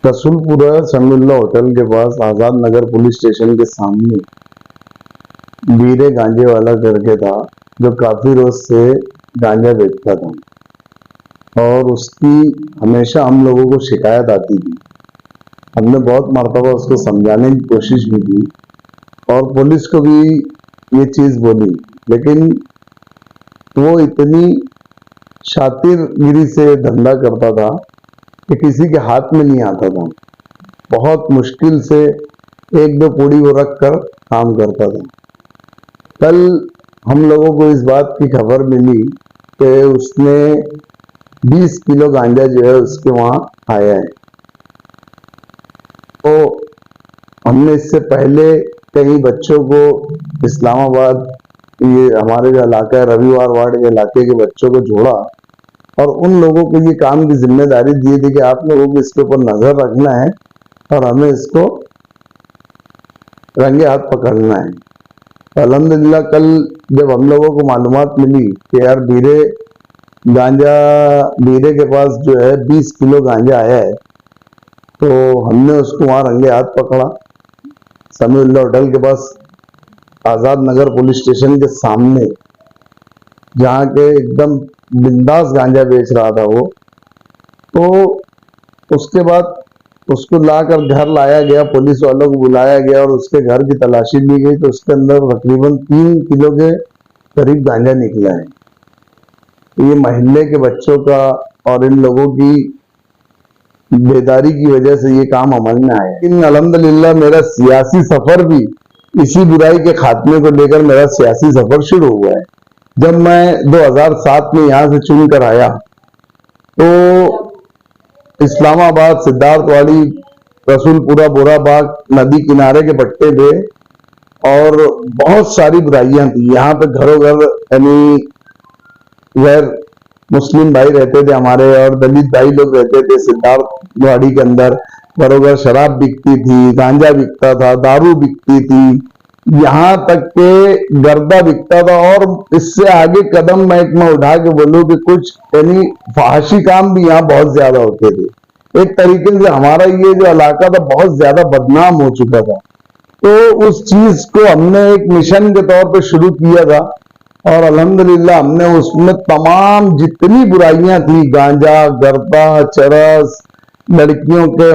Rasoolpura Samiullah hotel के पास Azad Nagar police station के सामने बीरे गांजे वाला करके था, जो काफी रोज से गांजा बेचता था और उसकी हमेशा हम लोगों को शिकायत आती थी। हमने बहुत मर्तबा उसको समझाने की कोशिश भी की और पुलिस को भी ये चीज बोली, लेकिन वो इतनी शातिरगिरी से धंधा करता था कि किसी के हाथ में नहीं आता था। बहुत मुश्किल से एक दो पूड़ी वो रख कर काम करता था। कल हम लोगों को इस बात की खबर मिली कि उसने 20 किलो गांजा जो है उसके वहां आया है। तो हमने इससे पहले कई बच्चों को इस्लामाबाद, ये हमारे जो इलाका है रविवार वार्ड के इलाके के बच्चों को जोड़ा और उन लोगों को ये काम की जिम्मेदारी दी थी कि आप लोगों को इसके ऊपर नजर रखना है और हमें इसको रंगे हाथ पकड़ना है। अल्हम्दुलिल्लाह कल जब हम लोगों को मालूमात मिली कि यार बीरे के पास जो है 20 किलो गांजा आया है, तो हमने उसको वहां रंगे हाथ पकड़ा। समीउल्लाह होटल के पास आजाद नगर पुलिस स्टेशन के सामने, जहाँ के एकदम बिंदास गांजा बेच रहा था वो। तो उसके बाद उसको लाकर घर लाया गया, पुलिस वालों को बुलाया गया और उसके घर की तलाशी ली गई, तो उसके अंदर तकरीबन 3 किलो के करीब गांजा निकला है। ये मोहल्ले के बच्चों का और इन लोगों की बेदारी की वजह से ये काम अमल में आया। लेकिन अल्हम्दुलिल्लाह मेरा सियासी सफर भी इसी बुराई के खात्मे को लेकर मेरा सियासी सफर शुरू हुआ है। जब मैं 2007 में यहाँ से चुन कर आया तो इस्लामाबाद, सिद्धार्थवाड़ी, रसूलपुरा, बोराबाग नदी किनारे के पट्टे पे और बहुत सारी बुराइयां थी। यहाँ पे घरों घर यानी गैर मुस्लिम भाई रहते थे हमारे और दलित भाई लोग रहते थे। सिद्धार्थवाड़ी के अंदर घरों घर शराब बिकती थी, गांजा बिकता था, दारू बिकती थी, यहाँ तक के गर्दा बिकता था। और इससे आगे कदम मैं उठा के बोलूं कि कुछ यानी फहाशी काम भी यहाँ बहुत ज्यादा होते थे। एक तरीके से हमारा ये जो इलाका था बहुत ज्यादा बदनाम हो चुका था। तो उस चीज को हमने एक मिशन के तौर पे शुरू किया था और अल्हम्दुलिल्लाह हमने उसमें तमाम जितनी बुराइयां थी, गांजा, गर्दा, चरस, लड़कियों के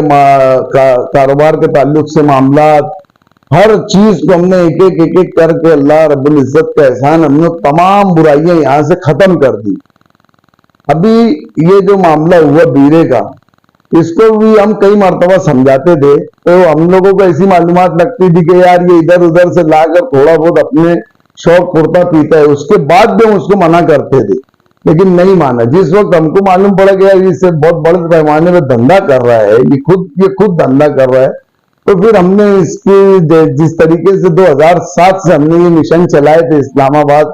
कारोबार के ताल्लुक से मामला, हर चीज को हमने एक एक करके अल्लाह रब्बुल इज्जत का एहसान, हमने तमाम बुराइयां यहां से खत्म कर दी। अभी ये जो मामला हुआ बीरे का, इसको भी हम कई मर्तबा समझाते थे, तो हम लोगों को ऐसी मालूमात लगती थी कि यार ये इधर उधर से लाकर थोड़ा बहुत अपने शौक पुरता पीता है, उसके बाद भी हम उसको मना करते थे, लेकिन नहीं माना। जिस वक्त हमको मालूम पड़ा कि यार इससे बहुत बड़े पैमाने में धंधा कर रहा है, ये खुद धंधा कर रहा है, तो फिर हमने इसकी जिस तरीके से 2007 से हमने ये मिशन चलाए थे इस्लामाबाद,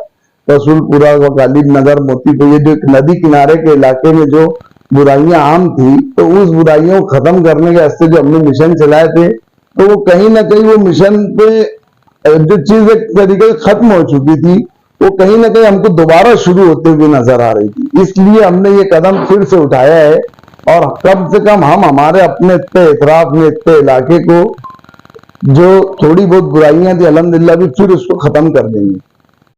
रसूलपुरा, गालिब नगर, मोतीपुर, ये जो नदी किनारे के इलाके में जो बुराइयां आम थी, तो उस बुराइयों को खत्म करने के वास्ते जो हमने मिशन चलाए थे, तो वो कहीं ना कहीं वो मिशन पे जो चीज एक तरीके से खत्म हो चुकी थी, वो कहीं ना कहीं हमको दोबारा शुरू होते हुए नजर आ रही थी। इसलिए हमने ये कदम फिर से उठाया है और कम से कम हम हमारे अपने इतने इतराफ में, इतने इलाके को जो थोड़ी बहुत बुराइयां थी, अल्हम्दुलिल्लाह भी फिर उसको खत्म कर देंगे।